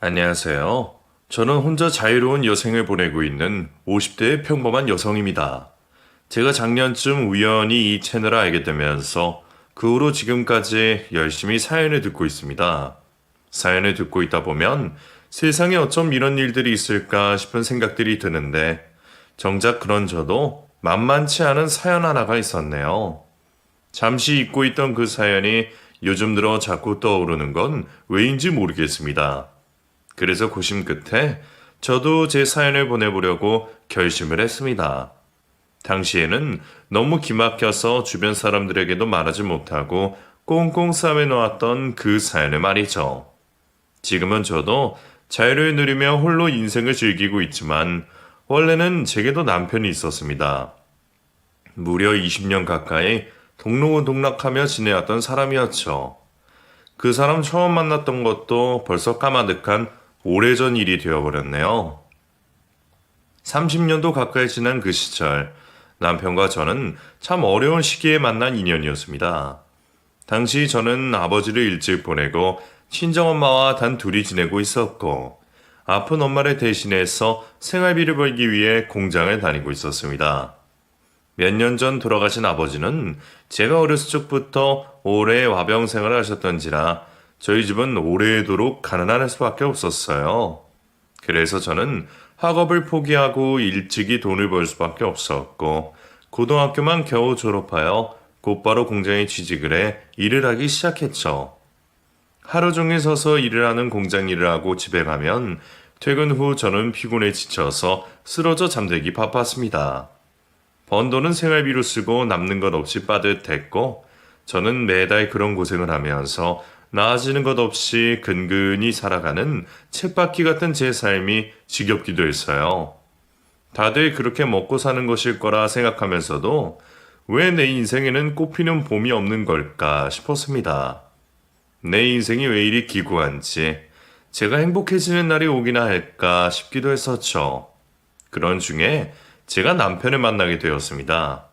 안녕하세요. 저는 혼자 자유로운 여생을 보내고 있는 50대의 평범한 여성입니다. 제가 작년쯤 우연히 이 채널을 알게 되면서 그 후로 지금까지 열심히 사연을 듣고 있습니다. 사연을 듣고 있다 보면 세상에 어쩜 이런 일들이 있을까 싶은 생각들이 드는데 정작 그런 저도 만만치 않은 사연 하나가 있었네요. 잠시 잊고 있던 그 사연이 요즘 들어 자꾸 떠오르는 건 왜인지 모르겠습니다. 그래서 고심 끝에 저도 제 사연을 보내보려고 결심을 했습니다. 당시에는 너무 기막혀서 주변 사람들에게도 말하지 못하고 꽁꽁 싸매놓았던 그 사연을 말이죠. 지금은 저도 자유를 누리며 홀로 인생을 즐기고 있지만 원래는 제게도 남편이 있었습니다. 무려 20년 가까이 동록동락하며 지내왔던 사람이었죠. 그 사람 처음 만났던 것도 벌써 까마득한 오래전 일이 되어버렸네요. 30년도 가까이 지난 그 시절, 남편과 저는 참 어려운 시기에 만난 인연이었습니다. 당시 저는 아버지를 일찍 보내고 친정엄마와 단 둘이 지내고 있었고, 아픈 엄마를 대신해서 생활비를 벌기 위해 공장을 다니고 있었습니다. 몇 년 전 돌아가신 아버지는 제가 어렸을 적부터 오래 와병 생활을 하셨던지라 저희 집은 오래도록 가난할 수밖에 없었어요. 그래서 저는 학업을 포기하고 일찍이 돈을 벌 수밖에 없었고 고등학교만 겨우 졸업하여 곧바로 공장에 취직을 해 일을 하기 시작했죠. 하루 종일 서서 일을 하는 공장 일을 하고 집에 가면 퇴근 후 저는 피곤에 지쳐서 쓰러져 잠들기 바빴습니다. 번 돈은 생활비로 쓰고 남는 것 없이 빠듯했고 저는 매달 그런 고생을 하면서 나아지는 것 없이 근근히 살아가는 쳇바퀴 같은 제 삶이 지겹기도 했어요. 다들 그렇게 먹고 사는 것일 거라 생각하면서도 왜 내 인생에는 꽃피는 봄이 없는 걸까 싶었습니다. 내 인생이 왜 이리 기구한지 제가 행복해지는 날이 오기나 할까 싶기도 했었죠. 그런 중에 제가 남편을 만나게 되었습니다.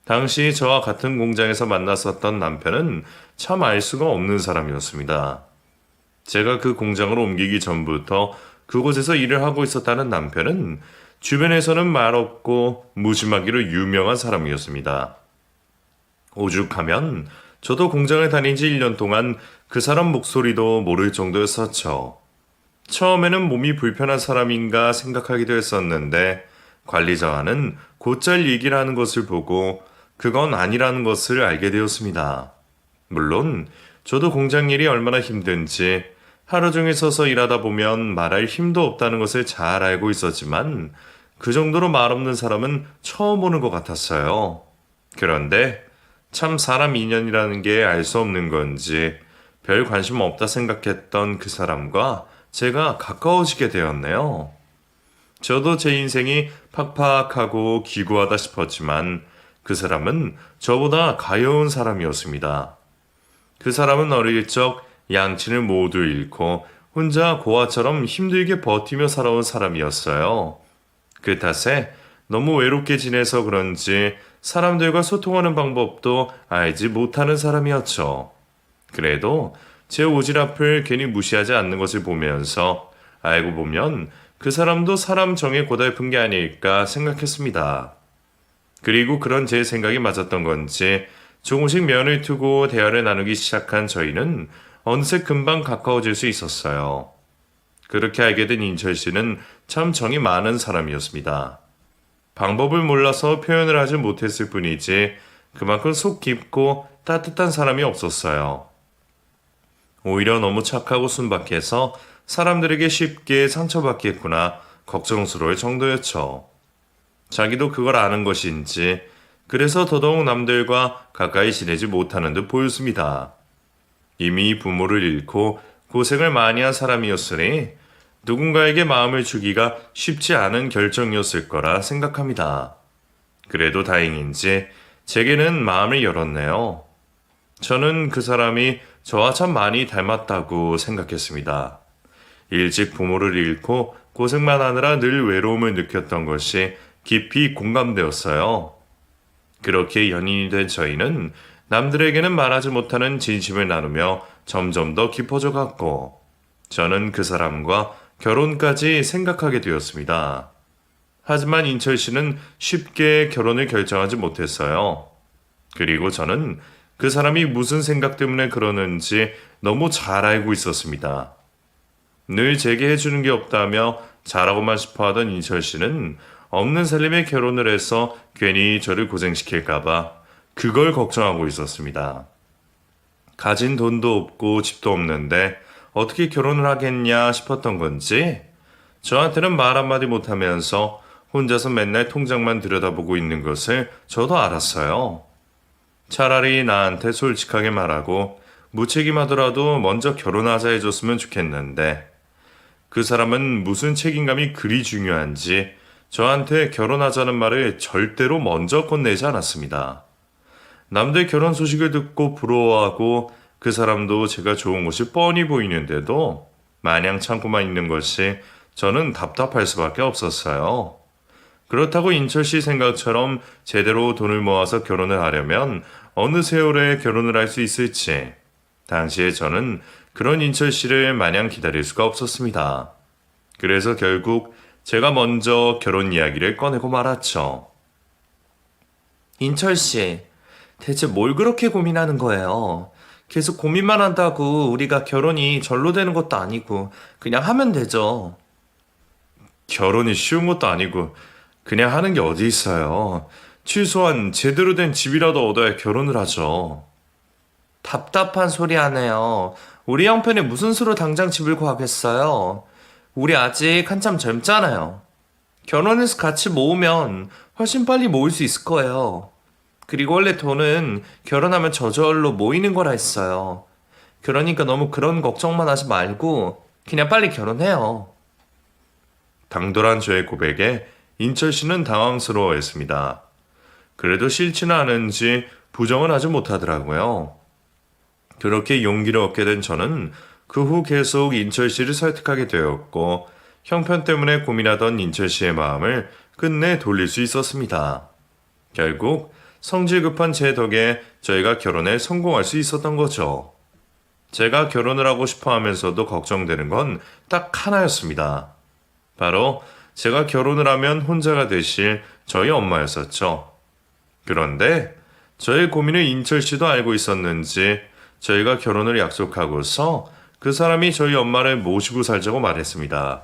당시 저와 같은 공장에서 만났었던 남편은 참 알 수가 없는 사람이었습니다. 제가 그 공장으로 옮기기 전부터 그곳에서 일을 하고 있었다는 남편은 주변에서는 말없고 무심하기로 유명한 사람이었습니다. 오죽하면 저도 공장을 다닌 지 1년 동안 그 사람 목소리도 모를 정도였었죠. 처음에는 몸이 불편한 사람인가 생각하기도 했었는데 관리자와는 곧잘 얘기를 하는 것을 보고 그건 아니라는 것을 알게 되었습니다. 물론 저도 공장 일이 얼마나 힘든지 하루 종일 서서 일하다 보면 말할 힘도 없다는 것을 잘 알고 있었지만 그 정도로 말 없는 사람은 처음 보는 것 같았어요. 그런데 참 사람 인연이라는 게 알 수 없는 건지 별 관심 없다 생각했던 그 사람과 제가 가까워지게 되었네요. 저도 제 인생이 팍팍하고 기구하다 싶었지만 그 사람은 저보다 가여운 사람이었습니다. 그 사람은 어릴 적 양친을 모두 잃고 혼자 고아처럼 힘들게 버티며 살아온 사람이었어요. 그 탓에 너무 외롭게 지내서 그런지 사람들과 소통하는 방법도 알지 못하는 사람이었죠. 그래도 제 오지랖을 괜히 무시하지 않는 것을 보면서 알고 보면 그 사람도 사람 정에 고달픈 게 아닐까 생각했습니다. 그리고 그런 제 생각이 맞았던 건지 조금씩 면을 두고 대화를 나누기 시작한 저희는 어느새 금방 가까워질 수 있었어요. 그렇게 알게 된 인철 씨는 참 정이 많은 사람이었습니다. 방법을 몰라서 표현을 하지 못했을 뿐이지 그만큼 속 깊고 따뜻한 사람이 없었어요. 오히려 너무 착하고 순박해서 사람들에게 쉽게 상처받겠구나 걱정스러울 정도였죠. 자기도 그걸 아는 것인지 그래서 더더욱 남들과 가까이 지내지 못하는 듯 보였습니다. 이미 부모를 잃고 고생을 많이 한 사람이었으니 누군가에게 마음을 주기가 쉽지 않은 결정이었을 거라 생각합니다. 그래도 다행인지 제게는 마음을 열었네요. 저는 그 사람이 저와 참 많이 닮았다고 생각했습니다. 일찍 부모를 잃고 고생만 하느라 늘 외로움을 느꼈던 것이 깊이 공감되었어요. 그렇게 연인이 된 저희는 남들에게는 말하지 못하는 진심을 나누며 점점 더 깊어져 갔고 저는 그 사람과 결혼까지 생각하게 되었습니다. 하지만 인철 씨는 쉽게 결혼을 결정하지 못했어요. 그리고 저는 그 사람이 무슨 생각 때문에 그러는지 너무 잘 알고 있었습니다. 늘 제게 해주는 게 없다며 잘하고만 싶어 하던 인철 씨는 없는 살림에 결혼을 해서 괜히 저를 고생시킬까봐 그걸 걱정하고 있었습니다. 가진 돈도 없고 집도 없는데 어떻게 결혼을 하겠냐 싶었던 건지 저한테는 말 한마디 못하면서 혼자서 맨날 통장만 들여다보고 있는 것을 저도 알았어요. 차라리 나한테 솔직하게 말하고 무책임하더라도 먼저 결혼하자 해줬으면 좋겠는데 그 사람은 무슨 책임감이 그리 중요한지 저한테 결혼하자는 말을 절대로 먼저 건네지 않았습니다. 남들 결혼 소식을 듣고 부러워하고 그 사람도 제가 좋은 것이 뻔히 보이는데도 마냥 참고만 있는 것이 저는 답답할 수밖에 없었어요. 그렇다고 인철 씨 생각처럼 제대로 돈을 모아서 결혼을 하려면 어느 세월에 결혼을 할 수 있을지 당시에 저는 그런 인철 씨를 마냥 기다릴 수가 없었습니다. 그래서 결국 제가 먼저 결혼 이야기를 꺼내고 말았죠. 인철 씨, 대체 뭘 그렇게 고민하는 거예요? 계속 고민만 한다고 우리가 결혼이 절로 되는 것도 아니고 그냥 하면 되죠. 결혼이 쉬운 것도 아니고 그냥 하는 게 어디 있어요. 최소한 제대로 된 집이라도 얻어야 결혼을 하죠. 답답한 소리 하네요. 우리 형편이 무슨 수로 당장 집을 구하겠어요? 우리 아직 한참 젊잖아요. 결혼해서 같이 모으면 훨씬 빨리 모을 수 있을 거예요. 그리고 원래 돈은 결혼하면 저절로 모이는 거라 했어요. 그러니까 너무 그런 걱정만 하지 말고 그냥 빨리 결혼해요. 당돌한 저의 고백에 인철 씨는 당황스러워했습니다. 그래도 싫지는 않은지 부정은 하지 못하더라고요. 그렇게 용기를 얻게 된 저는 그 후 계속 인철 씨를 설득하게 되었고 형편 때문에 고민하던 인철 씨의 마음을 끝내 돌릴 수 있었습니다. 결국 성질 급한 제 덕에 저희가 결혼에 성공할 수 있었던 거죠. 제가 결혼을 하고 싶어 하면서도 걱정되는 건 딱 하나였습니다. 바로 제가 결혼을 하면 혼자가 되실 저희 엄마였었죠. 그런데 저의 고민을 인철 씨도 알고 있었는지 저희가 결혼을 약속하고서 그 사람이 저희 엄마를 모시고 살자고 말했습니다.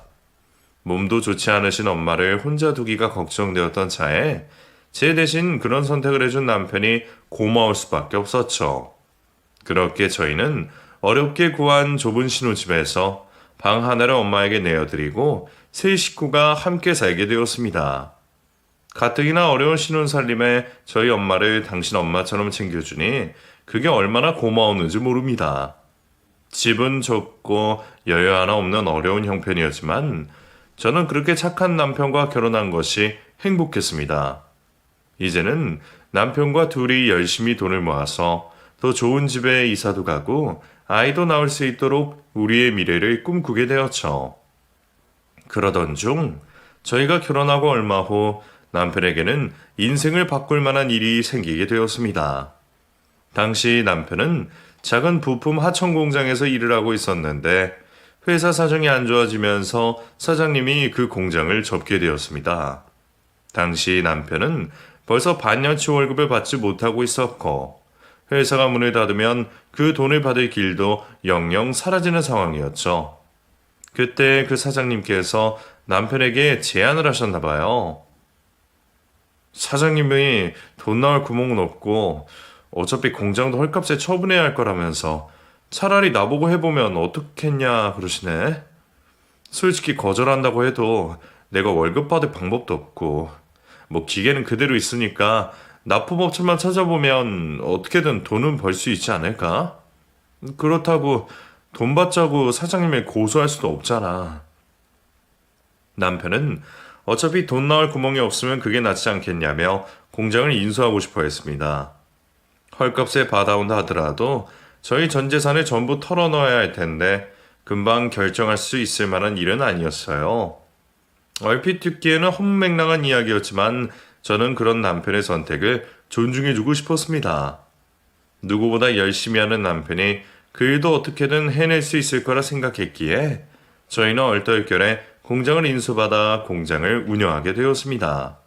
몸도 좋지 않으신 엄마를 혼자 두기가 걱정되었던 차에 제 대신 그런 선택을 해준 남편이 고마울 수밖에 없었죠. 그렇게 저희는 어렵게 구한 좁은 신혼집에서 방 하나를 엄마에게 내어드리고 세 식구가 함께 살게 되었습니다. 가뜩이나 어려운 신혼살림에 저희 엄마를 당신 엄마처럼 챙겨주니 그게 얼마나 고마웠는지 모릅니다. 집은 좁고 여유 하나 없는 어려운 형편이었지만 저는 그렇게 착한 남편과 결혼한 것이 행복했습니다. 이제는 남편과 둘이 열심히 돈을 모아서 더 좋은 집에 이사도 가고 아이도 낳을 수 있도록 우리의 미래를 꿈꾸게 되었죠. 그러던 중 저희가 결혼하고 얼마 후 남편에게는 인생을 바꿀 만한 일이 생기게 되었습니다. 당시 남편은 작은 부품 하청 공장에서 일을 하고 있었는데 회사 사정이 안 좋아지면서 사장님이 그 공장을 접게 되었습니다. 당시 남편은 벌써 반년치 월급을 받지 못하고 있었고 회사가 문을 닫으면 그 돈을 받을 길도 영영 사라지는 상황이었죠. 그때 그 사장님께서 남편에게 제안을 하셨나 봐요. 사장님이 돈 나올 구멍은 없고 어차피 공장도 헐값에 처분해야 할 거라면서 차라리 나보고 해보면 어떻겠냐 그러시네. 솔직히 거절한다고 해도 내가 월급 받을 방법도 없고 뭐 기계는 그대로 있으니까 납품업체만 찾아보면 어떻게든 돈은 벌 수 있지 않을까? 그렇다고 돈 받자고 사장님을 고소할 수도 없잖아. 남편은 어차피 돈 나올 구멍이 없으면 그게 낫지 않겠냐며 공장을 인수하고 싶어 했습니다. 헐값에 받아온다 하더라도 저희 전 재산을 전부 털어넣어야 할 텐데 금방 결정할 수 있을 만한 일은 아니었어요. 얼핏 듣기에는 허무맹랑한 이야기였지만 저는 그런 남편의 선택을 존중해주고 싶었습니다. 누구보다 열심히 하는 남편이 그 일도 어떻게든 해낼 수 있을 거라 생각했기에 저희는 얼떨결에 공장을 인수받아 공장을 운영하게 되었습니다.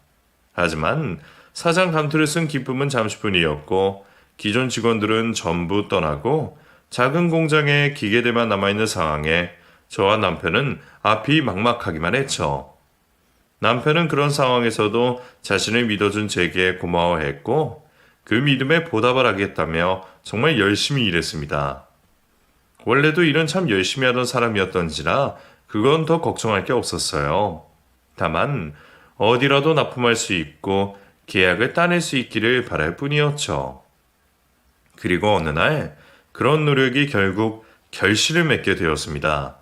하지만 사장 감투를 쓴 기쁨은 잠시뿐이었고 기존 직원들은 전부 떠나고 작은 공장에 기계들만 남아있는 상황에 저와 남편은 앞이 막막하기만 했죠. 남편은 그런 상황에서도 자신을 믿어준 제게 고마워했고 그 믿음에 보답을 하겠다며 정말 열심히 일했습니다. 원래도 일은 참 열심히 하던 사람이었던지라 그건 더 걱정할 게 없었어요. 다만 어디라도 납품할 수 있고 계약을 따낼 수 있기를 바랄 뿐이었죠. 그리고 어느 날 그런 노력이 결국 결실을 맺게 되었습니다.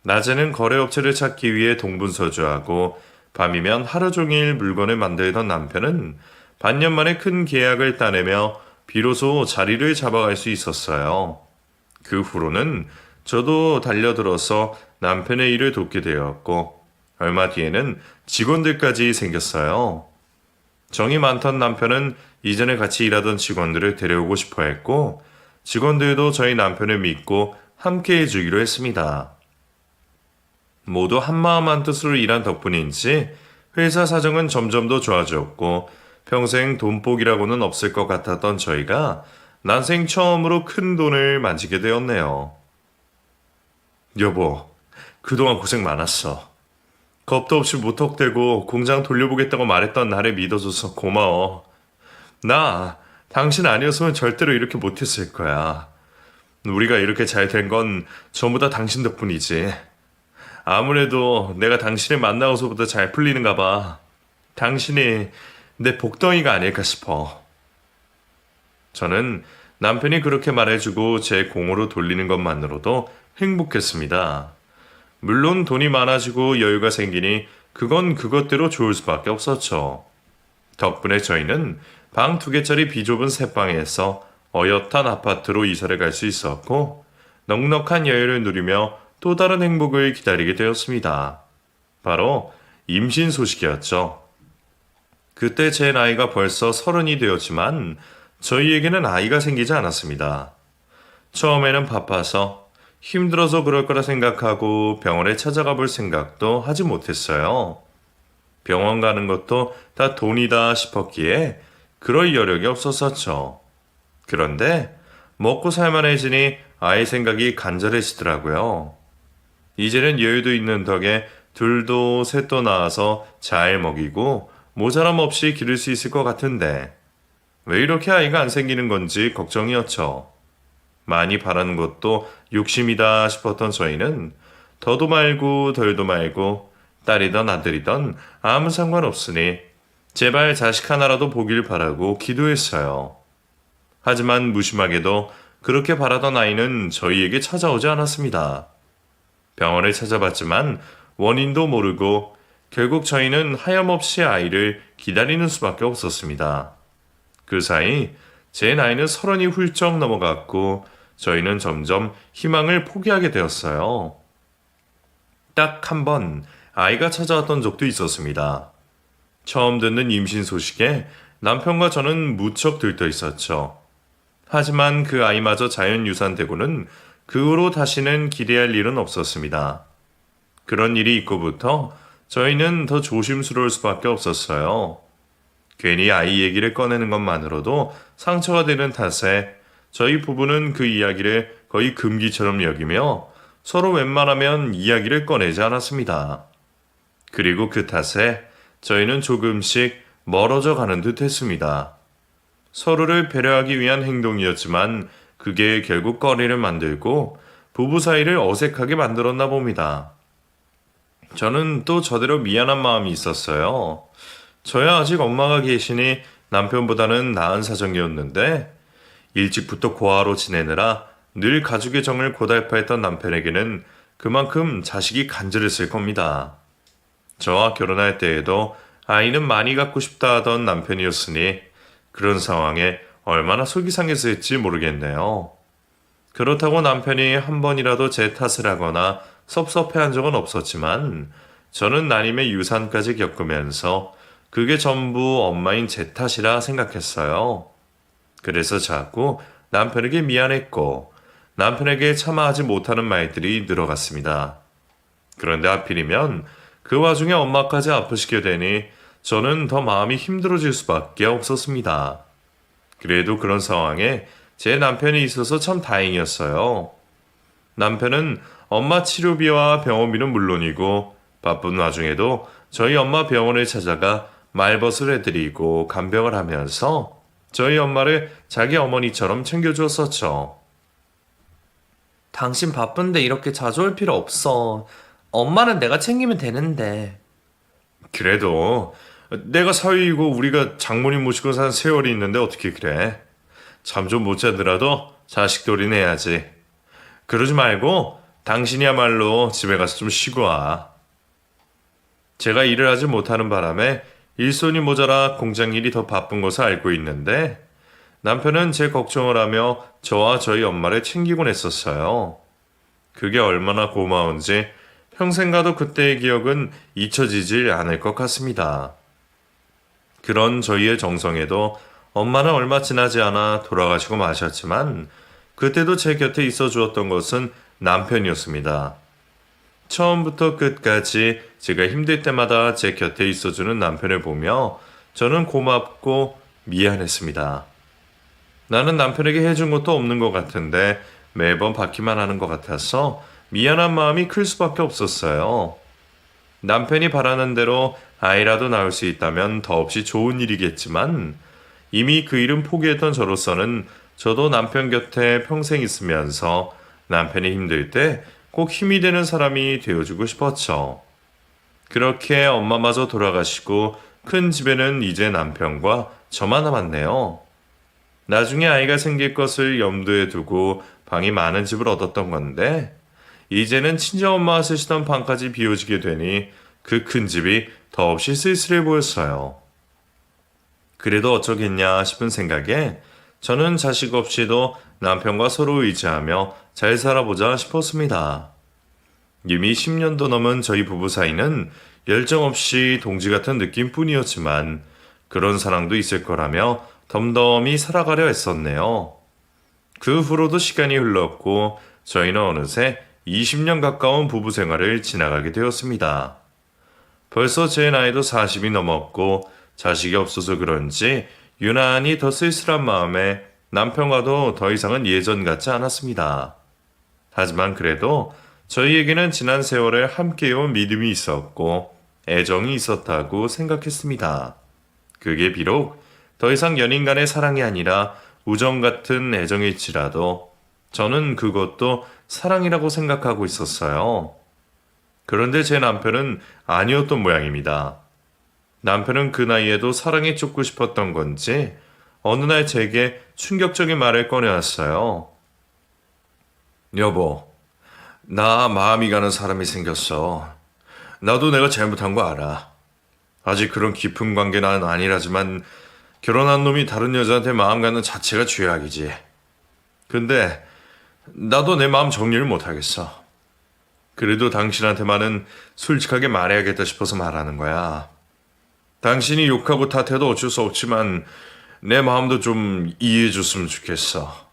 낮에는 거래업체를 찾기 위해 동분서주하고 밤이면 하루 종일 물건을 만들던 남편은 반년 만에 큰 계약을 따내며 비로소 자리를 잡아갈 수 있었어요. 그 후로는 저도 달려들어서 남편의 일을 돕게 되었고 얼마 뒤에는 직원들까지 생겼어요. 정이 많던 남편은 이전에 같이 일하던 직원들을 데려오고 싶어 했고 직원들도 저희 남편을 믿고 함께 해주기로 했습니다. 모두 한마음 한뜻으로 일한 덕분인지 회사 사정은 점점 더 좋아졌고 평생 돈복이라고는 없을 것 같았던 저희가 난생 처음으로 큰 돈을 만지게 되었네요. 여보, 그동안 고생 많았어. 겁도 없이 무턱대고 공장 돌려보겠다고 말했던 나를 믿어줘서 고마워. 나 당신 아니었으면 절대로 이렇게 못했을 거야. 우리가 이렇게 잘 된 건 전부 다 당신 덕분이지. 아무래도 내가 당신을 만나고서부터 잘 풀리는가 봐. 당신이 내 복덩이가 아닐까 싶어. 저는 남편이 그렇게 말해주고 제 공으로 돌리는 것만으로도 행복했습니다. 물론 돈이 많아지고 여유가 생기니 그건 그것대로 좋을 수밖에 없었죠. 덕분에 저희는 방 2개짜리 비좁은 새방에서 어엿한 아파트로 이사를 갈 수 있었고 넉넉한 여유를 누리며 또 다른 행복을 기다리게 되었습니다. 바로 임신 소식이었죠. 그때 제 나이가 벌써 30이 되었지만 저희에게는 아이가 생기지 않았습니다. 처음에는 바빠서 힘들어서 그럴 거라 생각하고 병원에 찾아가 볼 생각도 하지 못했어요. 병원 가는 것도 다 돈이다 싶었기에 그럴 여력이 없었었죠. 그런데 먹고 살만해지니 아이 생각이 간절해지더라고요. 이제는 여유도 있는 덕에 둘도 셋도 낳아서 잘 먹이고 모자람 없이 기를 수 있을 것 같은데 왜 이렇게 아이가 안 생기는 건지 걱정이었죠. 많이 바라는 것도 욕심이다 싶었던 저희는 더도 말고 덜도 말고 딸이던 아들이던 아무 상관없으니 제발 자식 하나라도 보길 바라고 기도했어요. 하지만 무심하게도 그렇게 바라던 아이는 저희에게 찾아오지 않았습니다. 병원을 찾아봤지만 원인도 모르고 결국 저희는 하염없이 아이를 기다리는 수밖에 없었습니다. 그 사이 제 나이는 30이 훌쩍 넘어갔고 저희는 점점 희망을 포기하게 되었어요. 딱 한 번 아이가 찾아왔던 적도 있었습니다. 처음 듣는 임신 소식에 남편과 저는 무척 들떠 있었죠. 하지만 그 아이마저 자연유산되고는 그 후로 다시는 기대할 일은 없었습니다. 그런 일이 있고부터 저희는 더 조심스러울 수밖에 없었어요. 괜히 아이 얘기를 꺼내는 것만으로도 상처가 되는 탓에 저희 부부는 그 이야기를 거의 금기처럼 여기며 서로 웬만하면 이야기를 꺼내지 않았습니다. 그리고 그 탓에 저희는 조금씩 멀어져 가는 듯 했습니다. 서로를 배려하기 위한 행동이었지만 그게 결국 거리를 만들고 부부 사이를 어색하게 만들었나 봅니다. 저는 또 저대로 미안한 마음이 있었어요. 저야 아직 엄마가 계시니 남편보다는 나은 사정이었는데 일찍부터 고아로 지내느라 늘 가족의 정을 고달파했던 남편에게는 그만큼 자식이 간절했을 겁니다. 저와 결혼할 때에도 아이는 많이 갖고 싶다 하던 남편이었으니 그런 상황에 얼마나 속이 상했을지 모르겠네요. 그렇다고 남편이 한 번이라도 제 탓을 하거나 섭섭해한 적은 없었지만 저는 나님의 유산까지 겪으면서 그게 전부 엄마인 제 탓이라 생각했어요. 그래서 자꾸 남편에게 미안했고 남편에게 차마 하지 못하는 말들이 늘어갔습니다. 그런데 하필이면 그 와중에 엄마까지 아프시게 되니 저는 더 마음이 힘들어질 수밖에 없었습니다. 그래도 그런 상황에 제 남편이 있어서 참 다행이었어요. 남편은 엄마 치료비와 병원비는 물론이고 바쁜 와중에도 저희 엄마 병원을 찾아가 말벗을 해드리고 간병을 하면서 저희 엄마를 자기 어머니처럼 챙겨주었었죠. 당신 바쁜데 이렇게 자주 올 필요 없어. 엄마는 내가 챙기면 되는데. 그래도 내가 사위이고 우리가 장모님 모시고 산 세월이 있는데 어떻게 그래? 잠 좀 못 자더라도 자식돌이는 해야지. 그러지 말고 당신이야말로 집에 가서 좀 쉬고 와. 제가 일을 하지 못하는 바람에 일손이 모자라 공장 일이 더 바쁜 것을 알고 있는데 남편은 제 걱정을 하며 저와 저희 엄마를 챙기곤 했었어요. 그게 얼마나 고마운지 평생 가도 그때의 기억은 잊혀지질 않을 것 같습니다. 그런 저희의 정성에도 엄마는 얼마 지나지 않아 돌아가시고 마셨지만 그때도 제 곁에 있어 주었던 것은 남편이었습니다. 처음부터 끝까지 제가 힘들 때마다 제 곁에 있어주는 남편을 보며 저는 고맙고 미안했습니다. 나는 남편에게 해준 것도 없는 것 같은데 매번 받기만 하는 것 같아서 미안한 마음이 클 수밖에 없었어요. 남편이 바라는 대로 아이라도 낳을 수 있다면 더없이 좋은 일이겠지만 이미 그 일은 포기했던 저로서는 저도 남편 곁에 평생 있으면서 남편이 힘들 때 꼭 힘이 되는 사람이 되어주고 싶었죠. 그렇게 엄마마저 돌아가시고 큰 집에는 이제 남편과 저만 남았네요. 나중에 아이가 생길 것을 염두에 두고 방이 많은 집을 얻었던 건데 이제는 친정엄마가 쓰시던 방까지 비워지게 되니 그 큰 집이 더없이 쓸쓸해 보였어요. 그래도 어쩌겠냐 싶은 생각에 저는 자식 없이도 남편과 서로 의지하며 잘 살아보자 싶었습니다. 이미 10년도 넘은 저희 부부 사이는 열정 없이 동지 같은 느낌뿐이었지만 그런 사랑도 있을 거라며 덤덤히 살아가려 했었네요. 그 후로도 시간이 흘렀고 저희는 어느새 20년 가까운 부부 생활을 지나가게 되었습니다. 벌써 제 나이도 40이 넘었고 자식이 없어서 그런지 유난히 더 쓸쓸한 마음에 남편과도 더 이상은 예전 같지 않았습니다. 하지만 그래도 저희에게는 지난 세월을 함께해온 믿음이 있었고 애정이 있었다고 생각했습니다. 그게 비록 더 이상 연인 간의 사랑이 아니라 우정 같은 애정일지라도 저는 그것도 사랑이라고 생각하고 있었어요. 그런데 제 남편은 아니었던 모양입니다. 남편은 그 나이에도 사랑에 쫓고 싶었던 건지 어느 날 제게 충격적인 말을 꺼내왔어요. 여보, 나 마음이 가는 사람이 생겼어. 나도 내가 잘못한 거 알아. 아직 그런 깊은 관계는 아니라지만 결혼한 놈이 다른 여자한테 마음 가는 자체가 죄악이지. 근데 나도 내 마음 정리를 못하겠어. 그래도 당신한테만은 솔직하게 말해야겠다 싶어서 말하는 거야. 당신이 욕하고 탓해도 어쩔 수 없지만 내 마음도 좀 이해해 줬으면 좋겠어.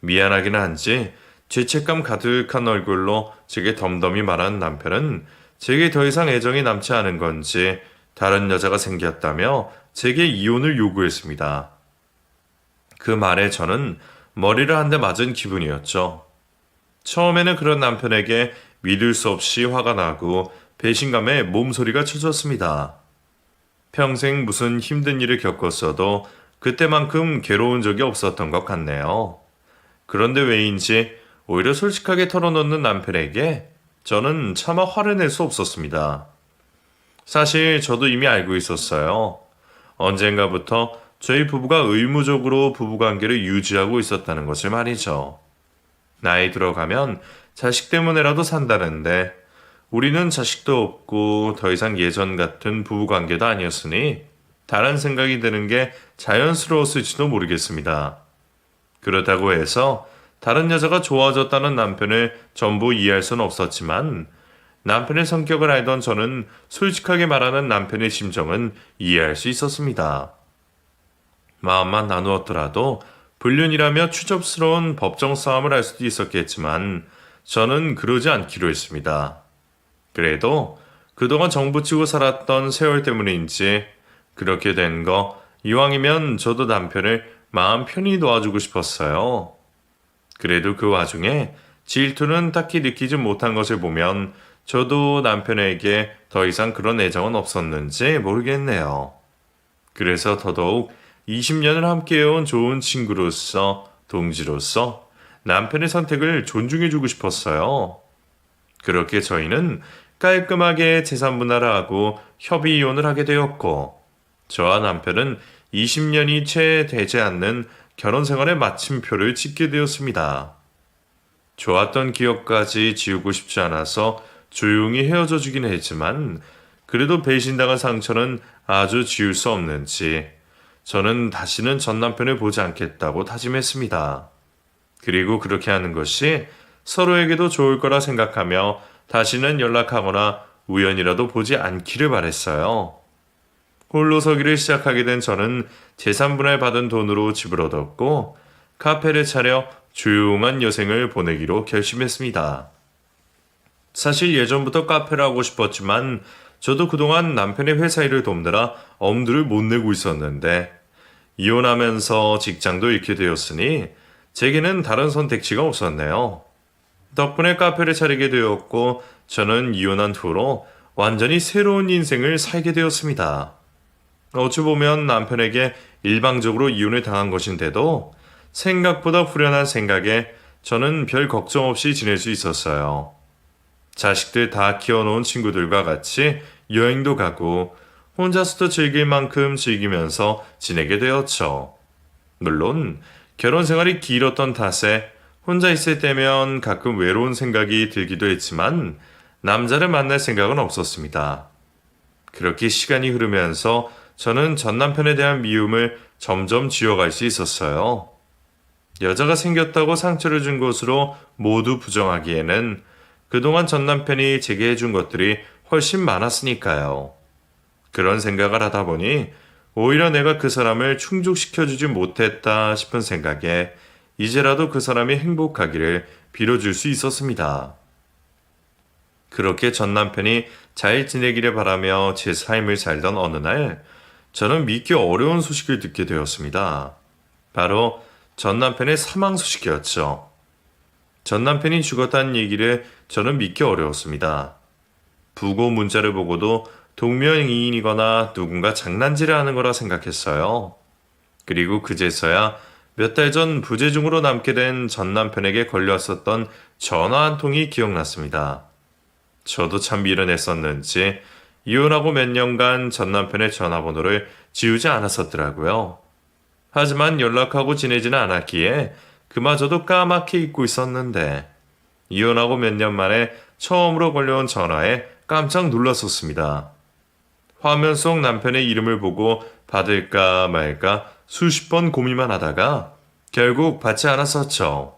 미안하긴 한지 죄책감 가득한 얼굴로 제게 덤덤히 말하는 남편은 제게 더 이상 애정이 남지 않은 건지 다른 여자가 생겼다며 제게 이혼을 요구했습니다. 그 말에 저는 머리를 한 대 맞은 기분이었죠. 처음에는 그런 남편에게 믿을 수 없이 화가 나고 배신감에 몸소리가 쳐졌습니다. 평생 무슨 힘든 일을 겪었어도 그때만큼 괴로운 적이 없었던 것 같네요. 그런데 왜인지 오히려 솔직하게 털어놓는 남편에게 저는 차마 화를 낼 수 없었습니다. 사실 저도 이미 알고 있었어요. 언젠가부터 저희 부부가 의무적으로 부부관계를 유지하고 있었다는 것을 말이죠. 나이 들어가면 자식 때문에라도 산다는데 우리는 자식도 없고 더 이상 예전 같은 부부관계도 아니었으니 다른 생각이 드는 게 자연스러웠을지도 모르겠습니다. 그렇다고 해서 다른 여자가 좋아졌다는 남편을 전부 이해할 수는 없었지만 남편의 성격을 알던 저는 솔직하게 말하는 남편의 심정은 이해할 수 있었습니다. 마음만 나누었더라도 불륜이라며 추접스러운 법정 싸움을 할 수도 있었겠지만 저는 그러지 않기로 했습니다. 그래도 그동안 정부치고 살았던 세월 때문인지 그렇게 된 거 이왕이면 저도 남편을 마음 편히 놓아주고 싶었어요. 그래도 그 와중에 질투는 딱히 느끼지 못한 것을 보면 저도 남편에게 더 이상 그런 애정은 없었는지 모르겠네요. 그래서 더더욱 20년을 함께해온 좋은 친구로서, 동지로서 남편의 선택을 존중해주고 싶었어요. 그렇게 저희는 깔끔하게 재산 분할을 하고 협의 이혼을 하게 되었고, 저와 남편은 20년이 채 되지 않는 결혼 생활의 마침표를 찍게 되었습니다. 좋았던 기억까지 지우고 싶지 않아서 조용히 헤어져 주긴 했지만, 그래도 배신당한 상처는 아주 지울 수 없는지, 저는 다시는 전 남편을 보지 않겠다고 다짐했습니다. 그리고 그렇게 하는 것이 서로에게도 좋을 거라 생각하며 다시는 연락하거나 우연이라도 보지 않기를 바랬어요. 홀로서기를 시작하게 된 저는 재산분할 받은 돈으로 집을 얻었고 카페를 차려 조용한 여생을 보내기로 결심했습니다. 사실 예전부터 카페를 하고 싶었지만 저도 그동안 남편의 회사 일을 돕느라 엄두를 못 내고 있었는데 이혼하면서 직장도 잃게 되었으니 제게는 다른 선택지가 없었네요. 덕분에 카페를 차리게 되었고 저는 이혼한 후로 완전히 새로운 인생을 살게 되었습니다. 어찌 보면 남편에게 일방적으로 이혼을 당한 것인데도 생각보다 후련한 생각에 저는 별 걱정 없이 지낼 수 있었어요. 자식들 다 키워놓은 친구들과 같이 여행도 가고 혼자서도 즐길 만큼 즐기면서 지내게 되었죠. 물론 결혼 생활이 길었던 탓에 혼자 있을 때면 가끔 외로운 생각이 들기도 했지만 남자를 만날 생각은 없었습니다. 그렇게 시간이 흐르면서 저는 전 남편에 대한 미움을 점점 지워갈 수 있었어요. 여자가 생겼다고 상처를 준 것으로 모두 부정하기에는 그동안 전 남편이 제게 해준 것들이 훨씬 많았으니까요. 그런 생각을 하다 보니 오히려 내가 그 사람을 충족시켜주지 못했다 싶은 생각에 이제라도 그 사람이 행복하기를 빌어줄 수 있었습니다. 그렇게 전 남편이 잘 지내기를 바라며 제 삶을 살던 어느 날 저는 믿기 어려운 소식을 듣게 되었습니다. 바로 전 남편의 사망 소식이었죠. 전 남편이 죽었다는 얘기를 저는 믿기 어려웠습니다. 부고 문자를 보고도 동명이인이거나 누군가 장난질을 하는 거라 생각했어요. 그리고 그제서야 몇 달 전 부재중으로 남게 된 전 남편에게 걸려왔었던 전화 한 통이 기억났습니다. 저도 참 미련했었는지 이혼하고 몇 년간 전 남편의 전화번호를 지우지 않았었더라고요. 하지만 연락하고 지내지는 않았기에 그마저도 까맣게 잊고 있었는데 이혼하고 몇 년 만에 처음으로 걸려온 전화에 깜짝 놀랐었습니다. 화면 속 남편의 이름을 보고 받을까 말까 수십 번 고민만 하다가 결국 받지 않았었죠.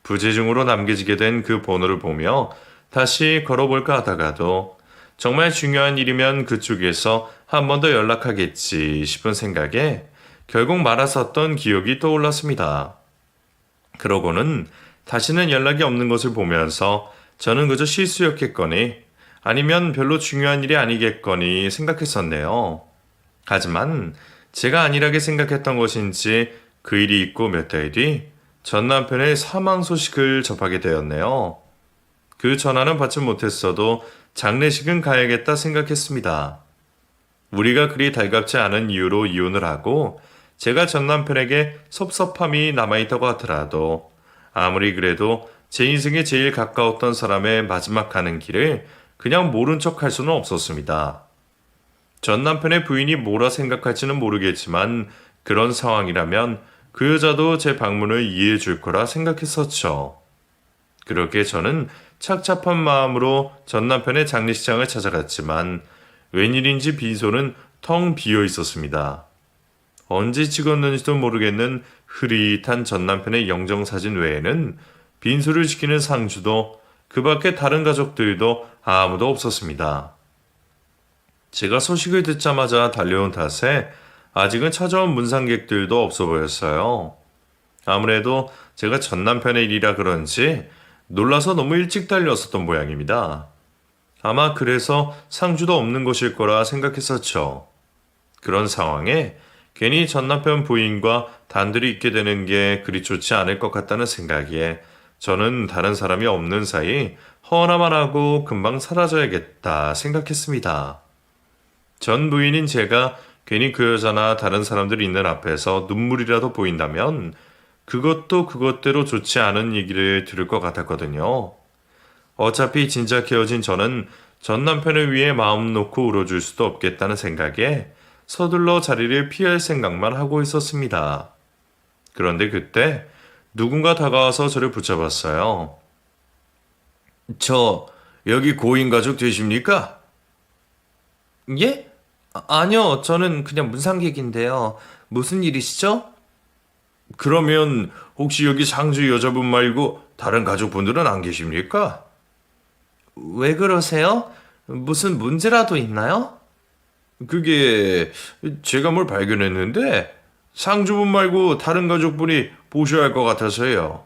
부재중으로 남겨지게 된 그 번호를 보며 다시 걸어볼까 하다가도 정말 중요한 일이면 그쪽에서 한 번 더 연락하겠지 싶은 생각에 결국 말았었던 기억이 떠올랐습니다. 그러고는 다시는 연락이 없는 것을 보면서 저는 그저 실수였겠거니 아니면 별로 중요한 일이 아니겠거니 생각했었네요. 하지만 제가 안일하게 생각했던 것인지 그 일이 있고 몇 달 뒤 전 남편의 사망 소식을 접하게 되었네요. 그 전화는 받지 못했어도 장례식은 가야겠다 생각했습니다. 우리가 그리 달갑지 않은 이유로 이혼을 하고 제가 전 남편에게 섭섭함이 남아있다고 하더라도 아무리 그래도 제 인생에 제일 가까웠던 사람의 마지막 가는 길을 그냥 모른 척 할 수는 없었습니다. 전 남편의 부인이 뭐라 생각할지는 모르겠지만 그런 상황이라면 그 여자도 제 방문을 이해해 줄 거라 생각했었죠. 그렇게 저는 착잡한 마음으로 전 남편의 장례식장을 찾아갔지만 웬일인지 빈소는 텅 비어 있었습니다. 언제 찍었는지도 모르겠는 흐릿한 전 남편의 영정사진 외에는 빈소를 지키는 상주도 그 밖에 다른 가족들도 아무도 없었습니다. 제가 소식을 듣자마자 달려온 탓에 아직은 찾아온 문상객들도 없어 보였어요. 아무래도 제가 전 남편의 일이라 그런지 놀라서 너무 일찍 달려왔었던 모양입니다. 아마 그래서 상주도 없는 것일 거라 생각했었죠. 그런 상황에 괜히 전 남편 부인과 단둘이 있게 되는 게 그리 좋지 않을 것 같다는 생각에 저는 다른 사람이 없는 사이 허나만 하고 금방 사라져야겠다 생각했습니다. 전 부인인 제가 괜히 그 여자나 다른 사람들이 있는 앞에서 눈물이라도 보인다면 그것도 그것대로 좋지 않은 얘기를 들을 것 같았거든요. 어차피 진작 헤어진 저는 전 남편을 위해 마음 놓고 울어줄 수도 없겠다는 생각에 서둘러 자리를 피할 생각만 하고 있었습니다. 그런데 그때 누군가 다가와서 저를 붙잡았어요. 저 여기 고인 가족 되십니까? 예? 아니요, 저는 그냥 문상객인데요. 무슨 일이시죠? 그러면 혹시 여기 상주 여자분 말고 다른 가족분들은 안 계십니까? 왜 그러세요? 무슨 문제라도 있나요? 그게 제가 뭘 발견했는데 상주분 말고 다른 가족분이 보셔야 할 것 같아서요.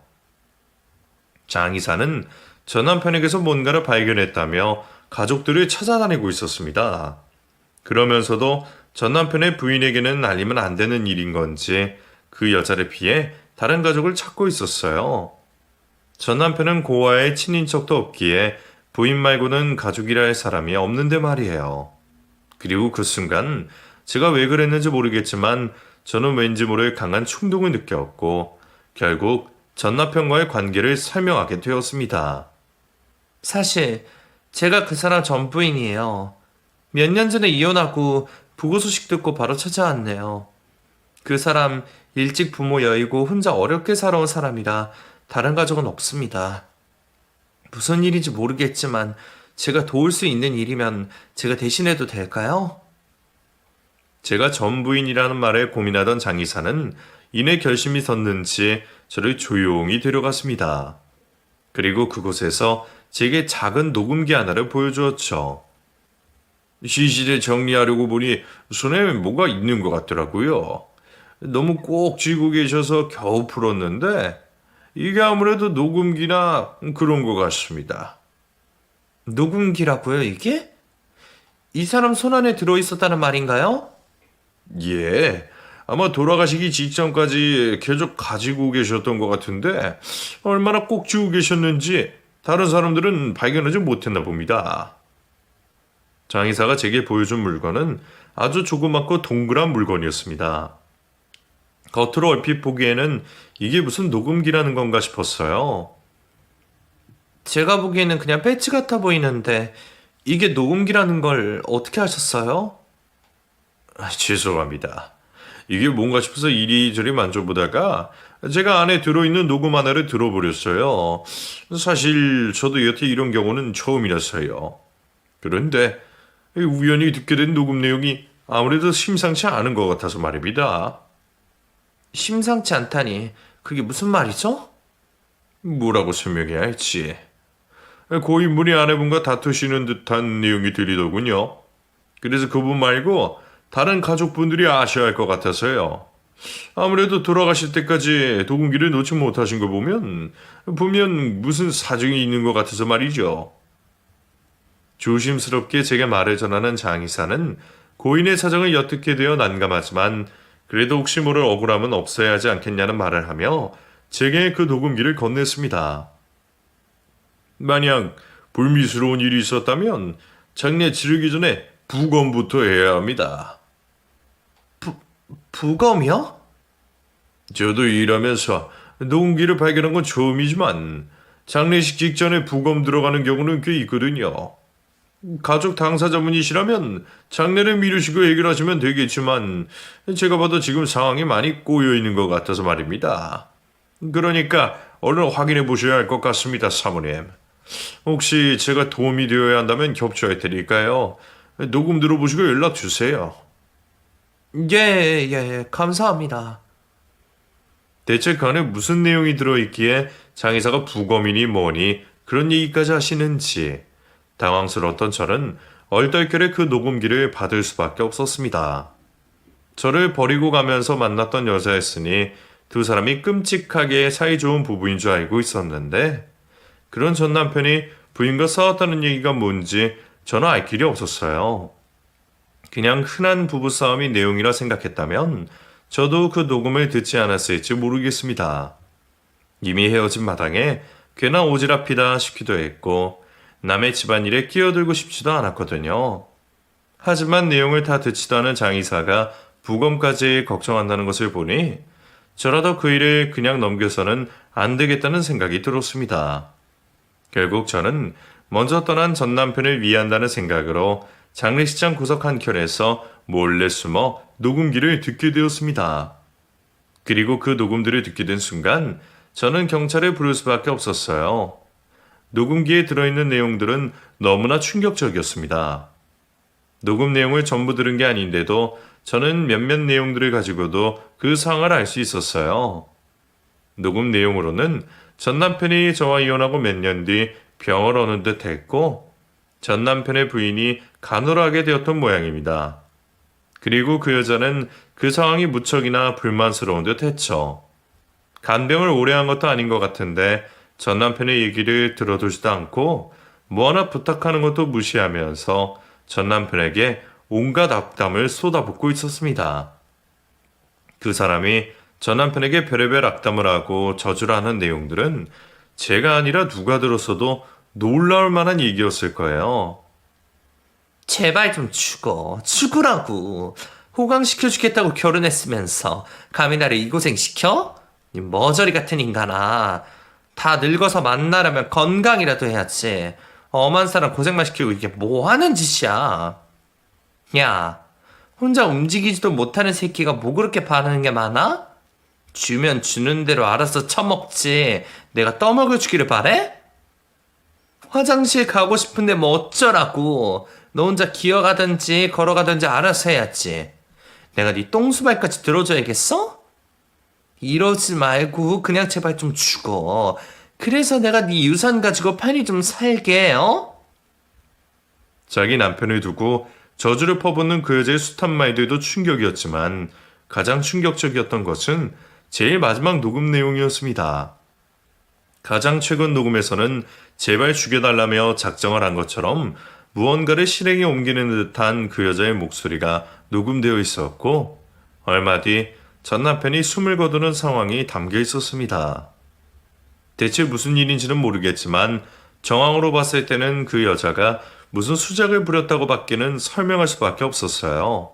장 이사는 전 남편에게서 뭔가를 발견했다며 가족들을 찾아다니고 있었습니다. 그러면서도 전 남편의 부인에게는 알리면 안 되는 일인 건지 그 여자를 피해 다른 가족을 찾고 있었어요. 전 남편은 고아의 친인척도 없기에 부인 말고는 가족이라 할 사람이 없는데 말이에요. 그리고 그 순간 제가 왜 그랬는지 모르겠지만 저는 왠지 모를 강한 충동을 느꼈고 결국 전 남편과의 관계를 설명하게 되었습니다. 사실 제가 그 사람 전부인이에요. 몇 년 전에 이혼하고 부고 소식 듣고 바로 찾아왔네요. 그 사람 일찍 부모 여의고 혼자 어렵게 살아온 사람이라 다른 가족은 없습니다. 무슨 일인지 모르겠지만 제가 도울 수 있는 일이면 제가 대신해도 될까요? 제가 전부인이라는 말에 고민하던 장 이사는 이내 결심이 섰는지 저를 조용히 데려갔습니다. 그리고 그곳에서 제게 작은 녹음기 하나를 보여주었죠. 시신을 정리하려고 보니 손에 뭐가 있는 것 같더라고요. 너무 꼭 쥐고 계셔서 겨우 풀었는데 이게 아무래도 녹음기나 그런 것 같습니다. 녹음기라고요, 이게? 이 사람 손 안에 들어있었다는 말인가요? 예, 아마 돌아가시기 직전까지 계속 가지고 계셨던 것 같은데 얼마나 꼭 쥐고 계셨는지 다른 사람들은 발견하지 못했나 봅니다. 장 이사가 제게 보여준 물건은 아주 조그맣고 동그란 물건이었습니다. 겉으로 얼핏 보기에는 이게 무슨 녹음기라는 건가 싶었어요. 제가 보기에는 그냥 배지 같아 보이는데 이게 녹음기라는 걸 어떻게 하셨어요? 죄송합니다. 이게 뭔가 싶어서 이리저리 만져보다가 제가 안에 들어있는 녹음 하나를 들어버렸어요. 사실 저도 여태 이런 경우는 처음이라서요. 그런데 우연히 듣게 된 녹음 내용이 아무래도 심상치 않은 것 같아서 말입니다. 심상치 않다니 그게 무슨 말이죠? 뭐라고 설명해야 할지. 고인분이 아내분과 다투시는 듯한 내용이 들리더군요. 그래서 그분 말고 다른 가족분들이 아셔야 할 것 같아서요. 아무래도 돌아가실 때까지 녹음기를 놓지 못하신 거 보면 무슨 사정이 있는 것 같아서 말이죠. 조심스럽게 제게 말을 전하는 장 이사는 고인의 사정을 엿듣게 되어 난감하지만 그래도 혹시 모를 억울함은 없어야 하지 않겠냐는 말을 하며 제게 그 녹음기를 건넸습니다. 만약 불미스러운 일이 있었다면 장례 치르기 전에 부검부터 해야 합니다. 부검이요? 저도 일하면서 녹음기를 발견한 건 처음이지만 장례식 직전에 부검 들어가는 경우는 꽤 있거든요. 가족 당사자분이시라면 장례를 미루시고 해결하시면 되겠지만 제가 봐도 지금 상황이 많이 꼬여 있는 것 같아서 말입니다. 그러니까 얼른 확인해 보셔야 할 것 같습니다, 사모님. 혹시 제가 도움이 되어야 한다면 겹쳐해 드릴까요? 녹음 들어보시고 연락 주세요. 예, 감사합니다. 대체 그 안에 무슨 내용이 들어있기에 장의사가 부검이니 뭐니 그런 얘기까지 하시는지 당황스러웠던 저는 얼떨결에 그 녹음기를 받을 수밖에 없었습니다. 저를 버리고 가면서 만났던 여자였으니 두 사람이 끔찍하게 사이좋은 부부인 줄 알고 있었는데 그런 전 남편이 부인과 싸웠다는 얘기가 뭔지 저는 알 길이 없었어요. 그냥 흔한 부부싸움이 내용이라 생각했다면 저도 그 녹음을 듣지 않았을지 모르겠습니다. 이미 헤어진 마당에 괜한 오지랖이다 싶기도 했고 남의 집안일에 끼어들고 싶지도 않았거든요. 하지만 내용을 다 듣지도 않은 장의사가 부검까지 걱정한다는 것을 보니 저라도 그 일을 그냥 넘겨서는 안 되겠다는 생각이 들었습니다. 결국 저는 먼저 떠난 전 남편을 위한다는 생각으로 장례식장 구석 한켠에서 몰래 숨어 녹음기를 듣게 되었습니다. 그리고 그 녹음들을 듣게 된 순간 저는 경찰을 부를 수밖에 없었어요. 녹음기에 들어있는 내용들은 너무나 충격적이었습니다. 녹음 내용을 전부 들은 게 아닌데도 저는 몇몇 내용들을 가지고도 그 상황을 알 수 있었어요. 녹음 내용으로는 전 남편이 저와 이혼하고 몇 년 뒤 병을 오는 듯 했고 전 남편의 부인이 간호하게 되었던 모양입니다. 그리고 그 여자는 그 상황이 무척이나 불만스러운 듯 했죠. 간병을 오래 한 것도 아닌 것 같은데 전 남편의 얘기를 들어두지도 않고 뭐 하나 부탁하는 것도 무시하면서 전 남편에게 온갖 악담을 쏟아붓고 있었습니다. 그 사람이 전 남편에게 별의별 악담을 하고 저주를 하는 내용들은 제가 아니라 누가 들었어도 놀라울 만한 얘기였을 거예요. 제발 좀 죽으라고. 호강시켜주겠다고 결혼했으면서 감히 나를 이 고생시켜? 이 머저리 같은 인간아. 다 늙어서 만나려면 건강이라도 해야지. 엄한 사람 고생만 시키고 이게 뭐 하는 짓이야. 야, 혼자 움직이지도 못하는 새끼가 뭐 그렇게 바라는 게 많아? 주면 주는 대로 알아서 처먹지. 내가 떠먹여주기를 바래? 화장실 가고 싶은데 뭐 어쩌라고. 너 혼자 기어가든지 걸어가든지 알아서 해야지. 내가 네 똥수발까지 들어줘야겠어? 이러지 말고 그냥 제발 좀 죽어. 그래서 내가 네 유산 가지고 편히 좀 살게, 어? 자기 남편을 두고 저주를 퍼붓는 그 여자의 숱한 말들도 충격이었지만 가장 충격적이었던 것은 제일 마지막 녹음 내용이었습니다. 가장 최근 녹음에서는 제발 죽여달라며 작정을 한 것처럼 무언가를 실행에 옮기는 듯한 그 여자의 목소리가 녹음되어 있었고 얼마 뒤 전 남편이 숨을 거두는 상황이 담겨 있었습니다. 대체 무슨 일인지는 모르겠지만 정황으로 봤을 때는 그 여자가 무슨 수작을 부렸다고 밖에는 설명할 수밖에 없었어요.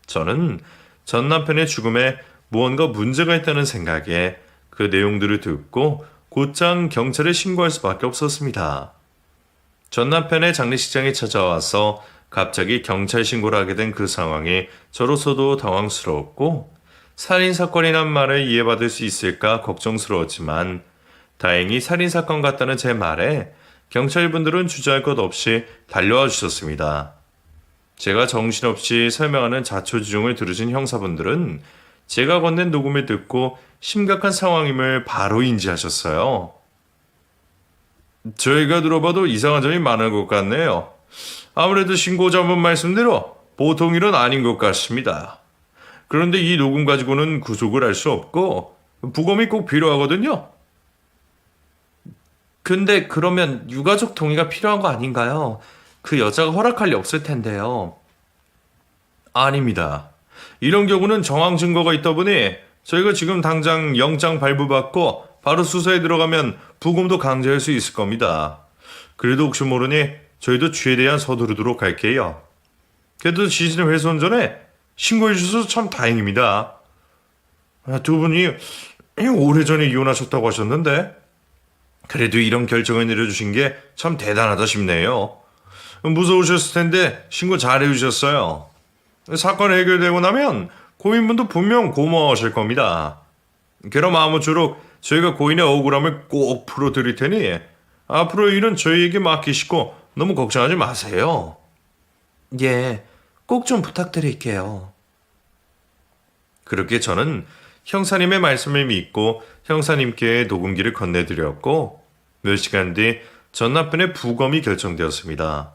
저는 전 남편의 죽음에 무언가 문제가 있다는 생각에 그 내용들을 듣고 곧장 경찰에 신고할 수밖에 없었습니다. 전 남편의 장례식장에 찾아와서 갑자기 경찰 신고를 하게 된 그 상황이 저로서도 당황스러웠고 살인사건이 란 말을 이해받을 수 있을까 걱정스러웠지만 다행히 살인사건 같다는 제 말에 경찰분들은 주저할 것 없이 달려와 주셨습니다. 제가 정신없이 설명하는 자초지종을 들으신 형사분들은 제가 건넨 녹음을 듣고 심각한 상황임을 바로 인지하셨어요. 저희가 들어봐도 이상한 점이 많은 것 같네요. 아무래도 신고자분 말씀대로 보통 일은 아닌 것 같습니다. 그런데 이 녹음 가지고는 구속을 할 수 없고 부검이 꼭 필요하거든요. 근데 그러면 유가족 동의가 필요한 거 아닌가요? 그 여자가 허락할 리 없을 텐데요. 아닙니다. 이런 경우는 정황 증거가 있다 보니 저희가 지금 당장 영장 발부받고 바로 수사에 들어가면 부검도 강제할 수 있을 겁니다. 그래도 혹시 모르니 저희도 최대한 서두르도록 할게요. 그래도 시신 훼손 전에 신고해 주셔서 참 다행입니다. 두 분이 오래전에 이혼하셨다고 하셨는데 그래도 이런 결정을 내려주신 게 참 대단하다 싶네요. 무서우셨을 텐데 신고 잘 해주셨어요. 사건 해결되고 나면 고인분도 분명 고마워하실 겁니다. 그럼 아무쪼록 저희가 고인의 억울함을 꼭 풀어드릴 테니 앞으로 일은 저희에게 맡기시고 너무 걱정하지 마세요. 예, 꼭 좀 부탁드릴게요. 그렇게 저는 형사님의 말씀을 믿고 형사님께 녹음기를 건네드렸고 몇 시간 뒤 전 남편의 부검이 결정되었습니다.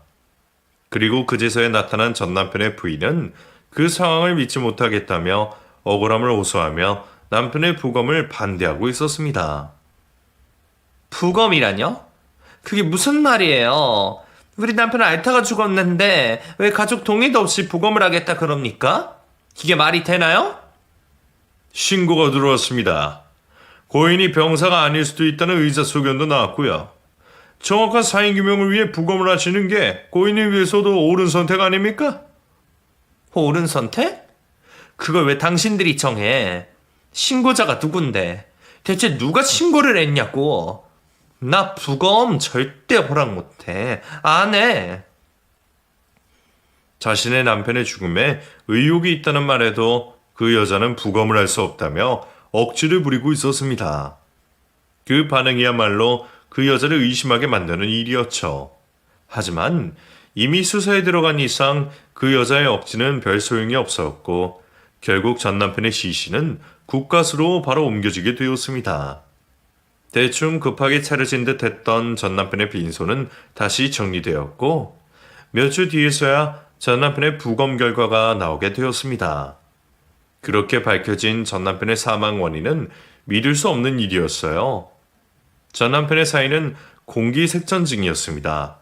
그리고 그제서야 나타난 전 남편의 부인은 그 상황을 믿지 못하겠다며 억울함을 호소하며 남편의 부검을 반대하고 있었습니다. 부검이라뇨? 그게 무슨 말이에요? 우리 남편은 앓다가 죽었는데 왜 가족 동의도 없이 부검을 하겠다 그럽니까? 이게 말이 되나요? 신고가 들어왔습니다. 고인이 병사가 아닐 수도 있다는 의사 소견도 나왔고요. 정확한 사인 규명을 위해 부검을 하시는 게 고인을 위해서도 옳은 선택 아닙니까? 옳은 선택? 그걸 왜 당신들이 정해? 신고자가 누군데? 대체 누가 신고를 했냐고? 나 부검 절대 허락 못해. 안 해. 자신의 남편의 죽음에 의혹이 있다는 말에도 그 여자는 부검을 할 수 없다며 억지를 부리고 있었습니다. 그 반응이야말로 그 여자를 의심하게 만드는 일이었죠. 하지만 이미 수사에 들어간 이상 그 여자의 억지는 별 소용이 없었고 결국 전 남편의 시신은 국가수로 바로 옮겨지게 되었습니다. 대충 급하게 차려진 듯 했던 전 남편의 빈소는 다시 정리되었고 몇 주 뒤에서야 전 남편의 부검 결과가 나오게 되었습니다. 그렇게 밝혀진 전 남편의 사망 원인은 믿을 수 없는 일이었어요. 전 남편의 사인은 공기색전증이었습니다.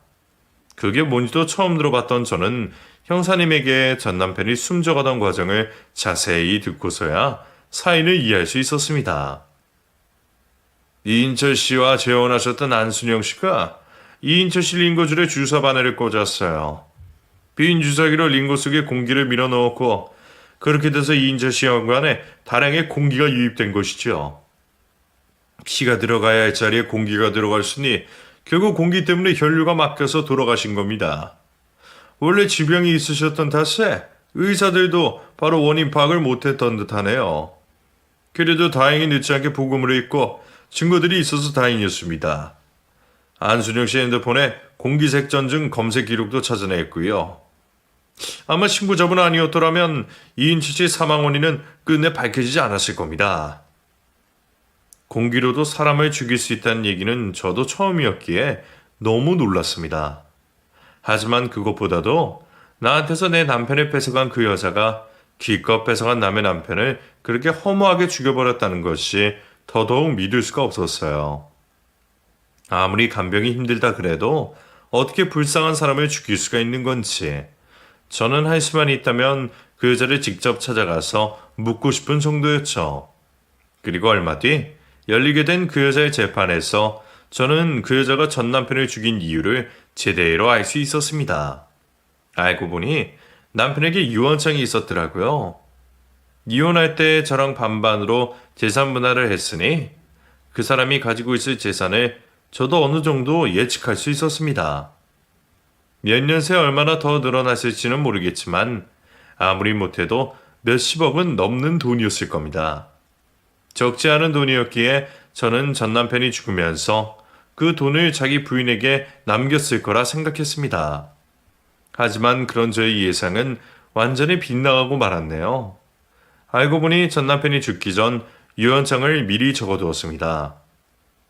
그게 뭔지도 처음 들어봤던 저는 형사님에게 전 남편이 숨져가던 과정을 자세히 듣고서야 사인을 이해할 수 있었습니다. 이인철 씨와 재혼하셨던 안순영 씨가 이인철 씨 링거줄에 주사 바늘을 꽂았어요. 빈 주사기로 링거 속에 공기를 밀어 넣었고 그렇게 돼서 이인철 씨 혈관에 다량의 공기가 유입된 것이죠. 피가 들어가야 할 자리에 공기가 들어갔으니 결국 공기 때문에 혈류가 막혀서 돌아가신 겁니다. 원래 지병이 있으셨던 탓에 의사들도 바로 원인 파악을 못했던 듯하네요. 그래도 다행히 늦지 않게 부검을 했고 증거들이 있어서 다행이었습니다. 안순영 씨 핸드폰에 공기색전증 검색 기록도 찾아냈고요. 아마 신고자분 아니었더라면 이인철 씨 사망 원인은 끝내 밝혀지지 않았을 겁니다. 공기로도 사람을 죽일 수 있다는 얘기는 저도 처음이었기에 너무 놀랐습니다. 하지만 그것보다도 나한테서 내 남편을 뺏어간 그 여자가 기껏 뺏어간 남의 남편을 그렇게 허무하게 죽여버렸다는 것이 더더욱 믿을 수가 없었어요. 아무리 간병이 힘들다 그래도 어떻게 불쌍한 사람을 죽일 수가 있는 건지 저는 할 수만 있다면 그 여자를 직접 찾아가서 묻고 싶은 정도였죠. 그리고 얼마 뒤 열리게 된 그 여자의 재판에서 저는 그 여자가 전 남편을 죽인 이유를 제대로 알 수 있었습니다. 알고 보니 남편에게 유언장이 있었더라고요. 이혼할 때 저랑 반반으로 재산 분할을 했으니 그 사람이 가지고 있을 재산을 저도 어느 정도 예측할 수 있었습니다. 몇 년 새 얼마나 더 늘어났을지는 모르겠지만 아무리 못해도 몇십억은 넘는 돈이었을 겁니다. 적지 않은 돈이었기에 저는 전 남편이 죽으면서 그 돈을 자기 부인에게 남겼을 거라 생각했습니다. 하지만 그런 저의 예상은 완전히 빗나가고 말았네요. 알고 보니 전 남편이 죽기 전 유언장을 미리 적어두었습니다.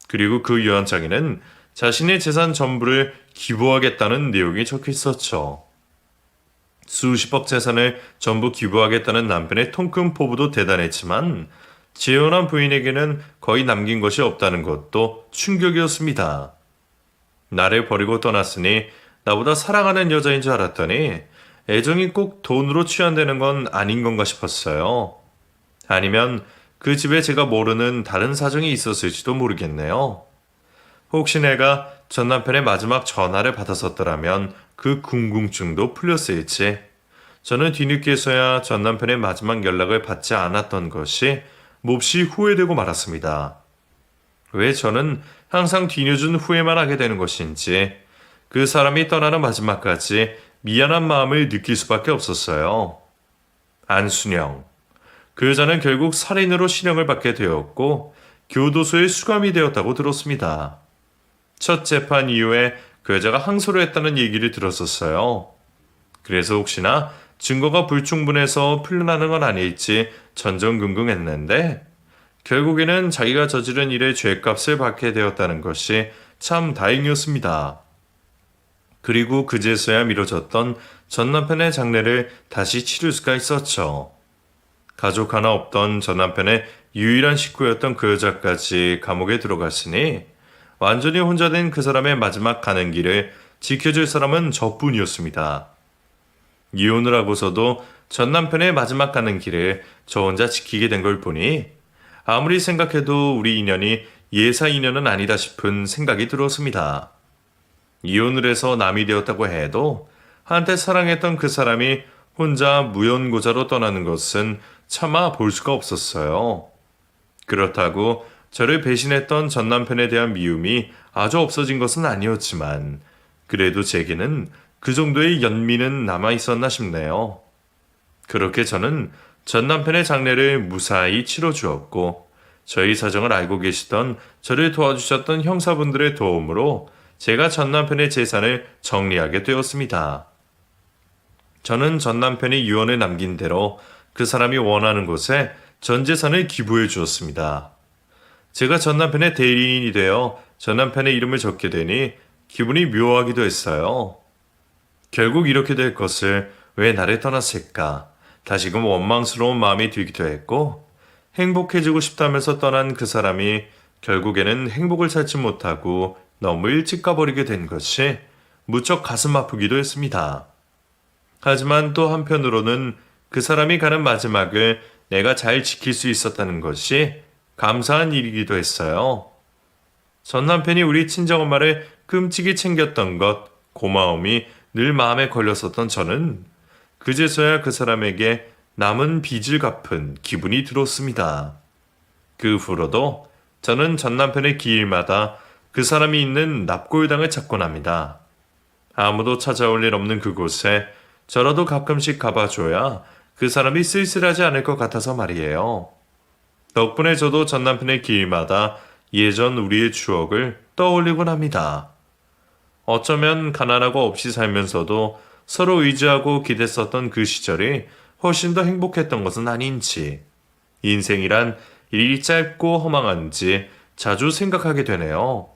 그리고 그 유언장에는 자신의 재산 전부를 기부하겠다는 내용이 적혀 있었죠. 수십억 재산을 전부 기부하겠다는 남편의 통큰 포부도 대단했지만 재혼한 부인에게는 거의 남긴 것이 없다는 것도 충격이었습니다. 나를 버리고 떠났으니 나보다 사랑하는 여자인 줄 알았더니 애정이 꼭 돈으로 취한다는 건 아닌 건가 싶었어요. 아니면 그 집에 제가 모르는 다른 사정이 있었을지도 모르겠네요. 혹시 내가 전 남편의 마지막 전화를 받았었더라면 그 궁금증도 풀렸을지. 저는 뒤늦게서야 전 남편의 마지막 연락을 받지 않았던 것이 몹시 후회되고 말았습니다. 왜 저는 항상 뒤늦은 후회만 하게 되는 것인지 그 사람이 떠나는 마지막까지 미안한 마음을 느낄 수밖에 없었어요. 안순영. 그 여자는 결국 살인으로 실형을 받게 되었고 교도소에 수감이 되었다고 들었습니다. 첫 재판 이후에 그 여자가 항소를 했다는 얘기를 들었었어요. 그래서 혹시나 증거가 불충분해서 풀려나는 건 아닐지 전전긍긍했는데 결국에는 자기가 저지른 일의 죄값을 받게 되었다는 것이 참 다행이었습니다. 그리고 그제서야 미뤄졌던 전 남편의 장례를 다시 치를 수가 있었죠. 가족 하나 없던 전 남편의 유일한 식구였던 그 여자까지 감옥에 들어갔으니 완전히 혼자 된 그 사람의 마지막 가는 길을 지켜줄 사람은 저뿐이었습니다. 이혼을 하고서도 전 남편의 마지막 가는 길을 저 혼자 지키게 된 걸 보니 아무리 생각해도 우리 인연이 예사 인연은 아니다 싶은 생각이 들었습니다. 이혼을 해서 남이 되었다고 해도 한때 사랑했던 그 사람이 혼자 무연고자로 떠나는 것은 차마 볼 수가 없었어요. 그렇다고 저를 배신했던 전 남편에 대한 미움이 아주 없어진 것은 아니었지만 그래도 제게는 그 정도의 연민은 남아 있었나 싶네요. 그렇게 저는 전 남편의 장례를 무사히 치러주었고 저희 사정을 알고 계시던 저를 도와주셨던 형사분들의 도움으로 제가 전 남편의 재산을 정리하게 되었습니다. 저는 전 남편이 유언을 남긴 대로 그 사람이 원하는 곳에 전 재산을 기부해 주었습니다. 제가 전 남편의 대리인이 되어 전 남편의 이름을 적게 되니 기분이 묘하기도 했어요. 결국 이렇게 될 것을 왜 나를 떠났을까? 다시금 원망스러운 마음이 들기도 했고 행복해지고 싶다면서 떠난 그 사람이 결국에는 행복을 찾지 못하고 너무 일찍 가버리게 된 것이 무척 가슴 아프기도 했습니다. 하지만 또 한편으로는 그 사람이 가는 마지막을 내가 잘 지킬 수 있었다는 것이 감사한 일이기도 했어요. 전 남편이 우리 친정엄마를 끔찍이 챙겼던 것, 고마움이 늘 마음에 걸렸었던 저는 그제서야 그 사람에게 남은 빚을 갚은 기분이 들었습니다. 그 후로도 저는 전 남편의 기일마다 그 사람이 있는 납골당을 찾곤 합니다. 아무도 찾아올 일 없는 그곳에 저라도 가끔씩 가봐줘야 그 사람이 쓸쓸하지 않을 것 같아서 말이에요. 덕분에 저도 전 남편의 기일마다 예전 우리의 추억을 떠올리곤 합니다. 어쩌면 가난하고 없이 살면서도 서로 의지하고 기댔었던 그 시절이 훨씬 더 행복했던 것은 아닌지, 인생이란 일이 짧고 허망한지 자주 생각하게 되네요.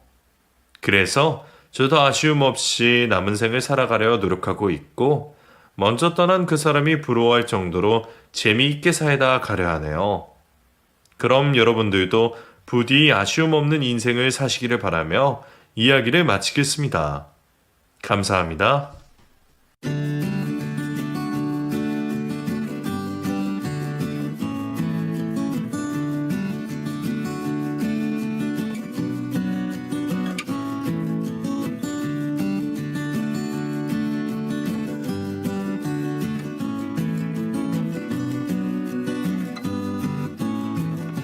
그래서 저도 아쉬움 없이 남은 생을 살아가려 노력하고 있고, 먼저 떠난 그 사람이 부러워할 정도로 재미있게 살다 가려 하네요. 그럼 여러분들도 부디 아쉬움 없는 인생을 사시기를 바라며 이야기를 마치겠습니다. 감사합니다.